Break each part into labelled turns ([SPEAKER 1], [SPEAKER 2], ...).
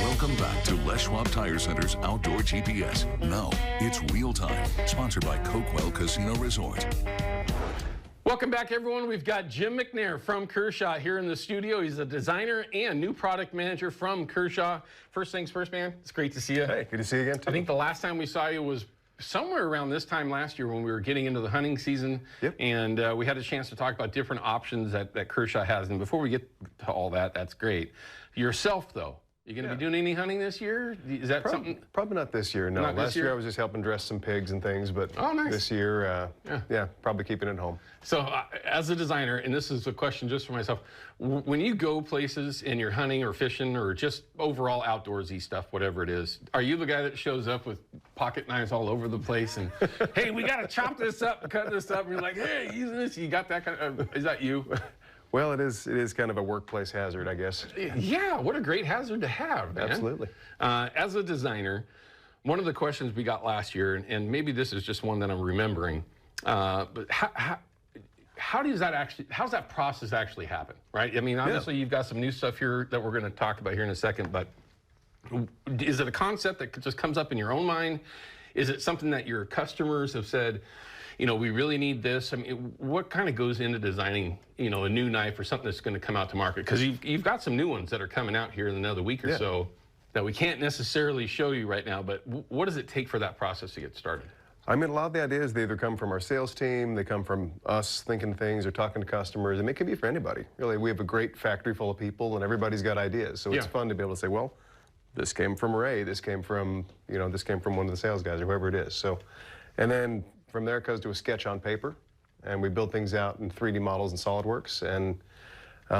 [SPEAKER 1] Welcome back to Les Schwab Tire Center's Outdoor GPS. Now, it's real time. Sponsored by Coquel Casino Resort.
[SPEAKER 2] Welcome back, everyone. We've got Jim MacNair from Kershaw here in the studio. He's a designer and new product manager from Kershaw. First things first, man, it's great to see you.
[SPEAKER 3] Hey, good to see you again, too.
[SPEAKER 2] I think the last time we saw you was somewhere around this time last year when we were getting into the hunting season.
[SPEAKER 3] Yep.
[SPEAKER 2] And we had a chance to talk about different options that Kershaw has. And before we get to all that, that's great. Yourself, though, you going to be doing any hunting this year? Is that something?
[SPEAKER 3] Probably not this year, no.
[SPEAKER 2] Not this
[SPEAKER 3] Last year I was just helping dress some pigs and things, but
[SPEAKER 2] nice.
[SPEAKER 3] This year, yeah, probably keeping it home.
[SPEAKER 2] So as a designer, and this is a question just for myself, when you go places and you're hunting or fishing or just overall outdoorsy stuff, whatever it is, are you the guy that shows up with pocket knives all over the place and, hey, we got to chop this up and cut this up, and you're like, hey, use this, you got that kind of, is that you?
[SPEAKER 3] Well, it is kind of a workplace hazard, I guess.
[SPEAKER 2] Yeah, what a great hazard to have, man.
[SPEAKER 3] Absolutely.
[SPEAKER 2] As a designer, one of the questions we got last year, and maybe this is just one that I'm remembering, but how does that process actually happen, right? I mean, obviously you've got some new stuff here that we're going to talk about here in a second, but is it a concept that just comes up in your own mind? Is it something that your customers have said, you know, we really need this? I mean, what kind of goes into designing, you know, a new knife or something that's going to come out to market? Because you've got some new ones that are coming out here in another week or so that we can't necessarily show you right now, but what does it take for that process to get started?
[SPEAKER 3] I mean, a lot of the ideas, they either come from our sales team, they come from us thinking things or talking to customers, and it can be for anybody. Really, we have a great factory full of people, and everybody's got ideas. So it's fun to be able to say, well, this came from Ray, this came from, you know, this came from one of the sales guys or whoever it is. So, and then from there it goes to a sketch on paper, and we build things out in 3D models and SolidWorks, and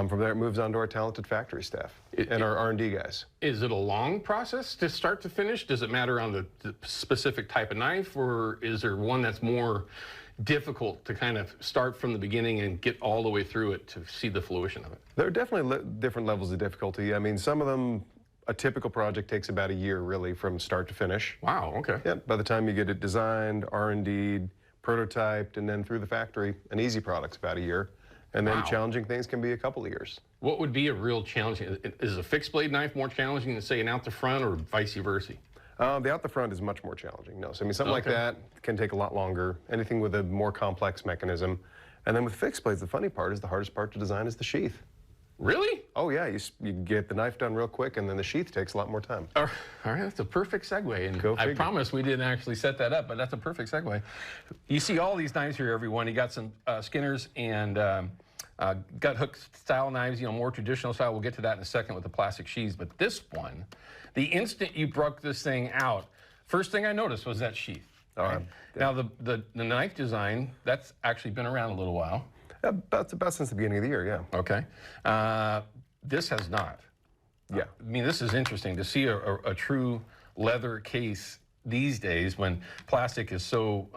[SPEAKER 3] from there it moves on to our talented factory staff and our R&D guys. Is
[SPEAKER 2] it a long process to start to finish? Does it matter on the specific type of knife, or is there one that's more difficult to kind of start from the beginning and get all the way through it to see the fruition of it?
[SPEAKER 3] There are definitely different levels of difficulty. I mean, some of them, a typical project takes about a year, really, from start to finish.
[SPEAKER 2] Wow, okay.
[SPEAKER 3] Yeah, by the time you get it designed, R&D'd, prototyped, and then through the factory, an easy product's about a year. And then challenging things can be a couple of years.
[SPEAKER 2] What would be a real challenge? Is a fixed blade knife more challenging than, say, an out the front, or vice versa?
[SPEAKER 3] The out the front is much more challenging. No, so I mean, something like that can take a lot longer. Anything with a more complex mechanism. And then with fixed blades, the funny part is the hardest part to design is the sheath.
[SPEAKER 2] Really?
[SPEAKER 3] Oh, yeah. You get the knife done real quick, and then the sheath takes a lot more time.
[SPEAKER 2] All right, that's a perfect segue. And I promise we didn't actually set that up, but that's a perfect segue. You see all these knives here, everyone. You got some Skinners and gut hook style knives, you know, more traditional style. We'll get to that in a second with the plastic sheaths. But this one, the instant you broke this thing out, first thing I noticed was that sheath. Right? Now, the knife design, that's actually been around a little while.
[SPEAKER 3] About since the beginning of the year, yeah.
[SPEAKER 2] Okay. This has not.
[SPEAKER 3] Yeah.
[SPEAKER 2] I mean, this is interesting to see a true leather case these days when plastic is so,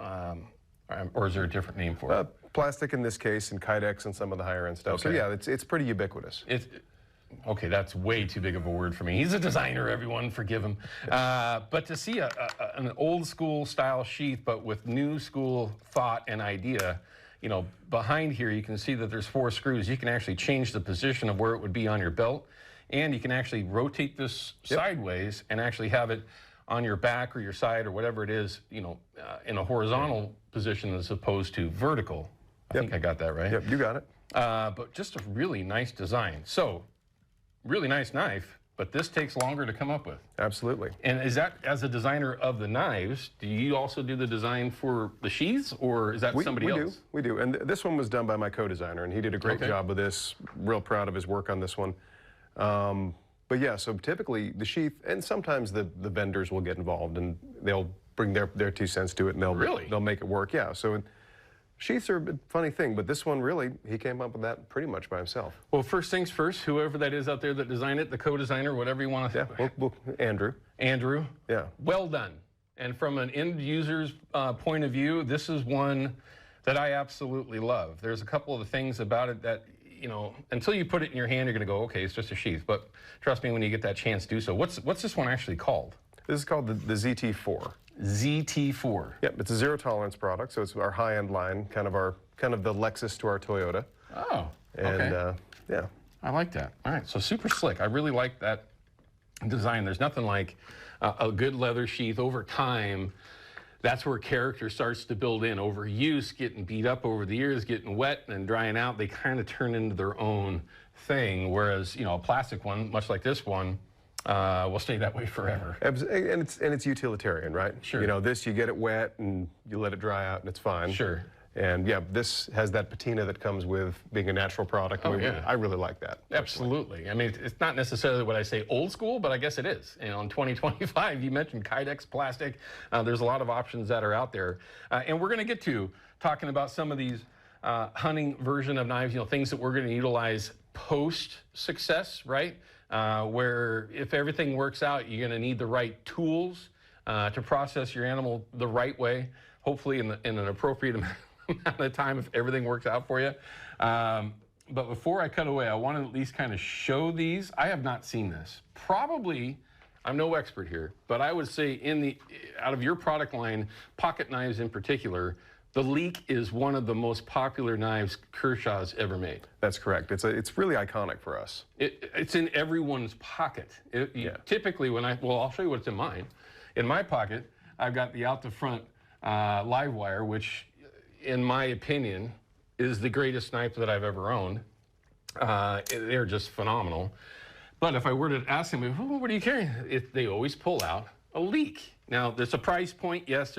[SPEAKER 2] or is there a different name for it?
[SPEAKER 3] Plastic in this case, and Kydex and some of the higher end stuff. Okay. So yeah, it's pretty ubiquitous.
[SPEAKER 2] Okay, that's way too big of a word for me. He's a designer, everyone, forgive him. But to see an old school style sheath, but with new school thought and idea, you know, behind here you can see that there's 4 screws. You can actually change the position of where it would be on your belt, and you can actually rotate this sideways and actually have it on your back or your side or whatever it is, you know, in a horizontal position as opposed to vertical. I think I got that right.
[SPEAKER 3] Yep, you got it.
[SPEAKER 2] But just a really nice design. So, really nice knife, but this takes longer to come up with.
[SPEAKER 3] Absolutely.
[SPEAKER 2] And is that, as a designer of the knives, do you also do the design for the sheaths, or is that somebody else?
[SPEAKER 3] We do. And this one was done by my co-designer, and he did a great job with this. Real proud of his work on this one. But yeah, so typically the sheath, and sometimes the vendors will get involved, and they'll bring their 2 cents to it, and they'll make it work. Yeah. So sheaths are a funny thing, but this one really, he came up with that pretty much by himself.
[SPEAKER 2] Well, first things first, whoever that is out there that designed it, the co-designer, whatever you want to say.
[SPEAKER 3] Yeah, Andrew.
[SPEAKER 2] Andrew.
[SPEAKER 3] Yeah.
[SPEAKER 2] Well done. And from an end user's point of view, this is one that I absolutely love. There's a couple of the things about it that, you know, until you put it in your hand, you're going to go, okay, it's just a sheath. But trust me, when you get that chance to do so. What's this one actually called?
[SPEAKER 3] This is called the ZT4.
[SPEAKER 2] ZT4.
[SPEAKER 3] Yep, it's a zero tolerance product, so it's our high-end line, kind of the Lexus to our Toyota.
[SPEAKER 2] Oh,
[SPEAKER 3] and,
[SPEAKER 2] okay.
[SPEAKER 3] Yeah.
[SPEAKER 2] I like that. All right, so super slick. I really like that design. There's nothing like a good leather sheath over time. That's where character starts to build in. Overuse, getting beat up over the years, getting wet and drying out, they kind of turn into their own thing. Whereas, you know, a plastic one, much like this one, will stay that way forever.
[SPEAKER 3] And it's utilitarian, right?
[SPEAKER 2] Sure.
[SPEAKER 3] You know, this, you get it wet and you let it dry out and it's fine.
[SPEAKER 2] Sure.
[SPEAKER 3] And yeah, this has that patina that comes with being a natural product.
[SPEAKER 2] Oh, yeah.
[SPEAKER 3] I really like that.
[SPEAKER 2] Absolutely. I mean, it's not necessarily what I say old school, but I guess it is. You know, in 2025, you mentioned Kydex plastic. There's a lot of options that are out there. And we're going to get to talking about some of these hunting version of knives, you know, things that we're going to utilize post-success, right? Where if everything works out, you're going to need the right tools to process your animal the right way, hopefully in an appropriate amount of time if everything works out for you. But before I cut away, I want to at least kind of show these. I have not seen this. Probably, I'm no expert here, but I would say out of your product line, pocket knives in particular, the Leek is one of the most popular knives Kershaw's ever made.
[SPEAKER 3] That's correct. It's really iconic for us.
[SPEAKER 2] It's in everyone's pocket. Typically, I'll show you what's in mine. In my pocket, I've got the out the front live wire, which, in my opinion, is the greatest knife that I've ever owned. They're just phenomenal. But if I were to ask them, what are you carrying? They always pull out a Leek. Now, there's a price point, yes,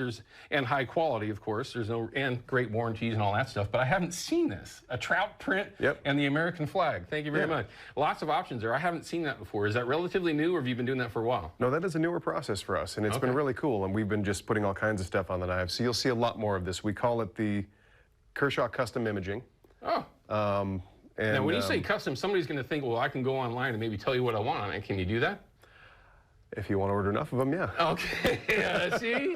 [SPEAKER 2] and high quality, of course. And great warranties and all that stuff. But I haven't seen this. A trout print and the American flag. Thank you very much. Lots of options there. I haven't seen that before. Is that relatively new, or have you been doing that for a while?
[SPEAKER 3] No, that is a newer process for us, and it's been really cool. And we've been just putting all kinds of stuff on the knives. So you'll see a lot more of this. We call it the Kershaw Custom Imaging.
[SPEAKER 2] Oh. Now, when you say custom, somebody's going to think, well, I can go online and maybe tell you what I want on it. Can you do that?
[SPEAKER 3] If you want to order enough of them, yeah.
[SPEAKER 2] Okay, see?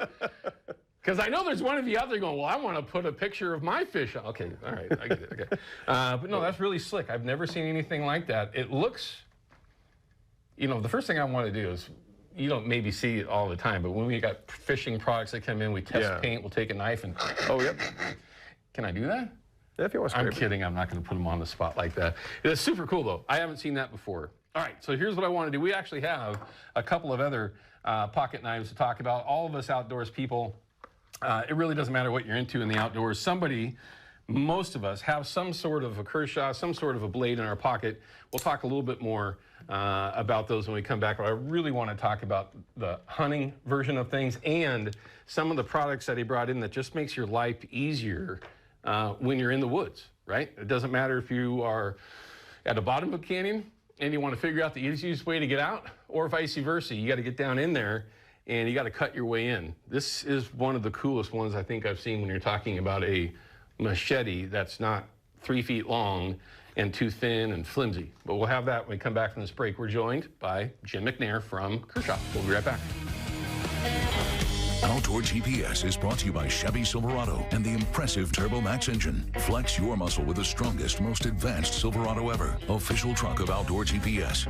[SPEAKER 2] Because I know there's one of you out there going, well, I want to put a picture of my fish on. Okay, all right, I get it, okay. But no, that's really slick. I've never seen anything like that. It looks, you know, the first thing I want to do is, you don't maybe see it all the time, but when we got fishing products that come in, we test paint, we'll take a knife and...
[SPEAKER 3] Oh, yep.
[SPEAKER 2] Can I do that?
[SPEAKER 3] Yeah, if you want to.
[SPEAKER 2] I'm kidding, I'm not going to put them on the spot like that. It's super cool, though. I haven't seen that before. All right, so here's what I want to do. We actually have a couple of other pocket knives to talk about. All of us outdoors people, it really doesn't matter what you're into in the outdoors. Most of us have some sort of a Kershaw, some sort of a blade in our pocket. We'll talk a little bit more about those when we come back, but I really want to talk about the hunting version of things and some of the products that he brought in that just makes your life easier when you're in the woods, right? It doesn't matter if you are at the bottom of a canyon and you want to figure out the easiest way to get out, or vice versa. You got to get down in there and you got to cut your way in. This is one of the coolest ones I think I've seen when you're talking about a machete that's not 3 feet long and too thin and flimsy. But we'll have that when we come back from this break. We're joined by Jim MacNair from Kershaw. We'll be right back.
[SPEAKER 1] Outdoor GPS is brought to you by Chevy Silverado and the impressive Turbo Max engine. Flex your muscle with the strongest, most advanced Silverado ever. Official truck of Outdoor GPS.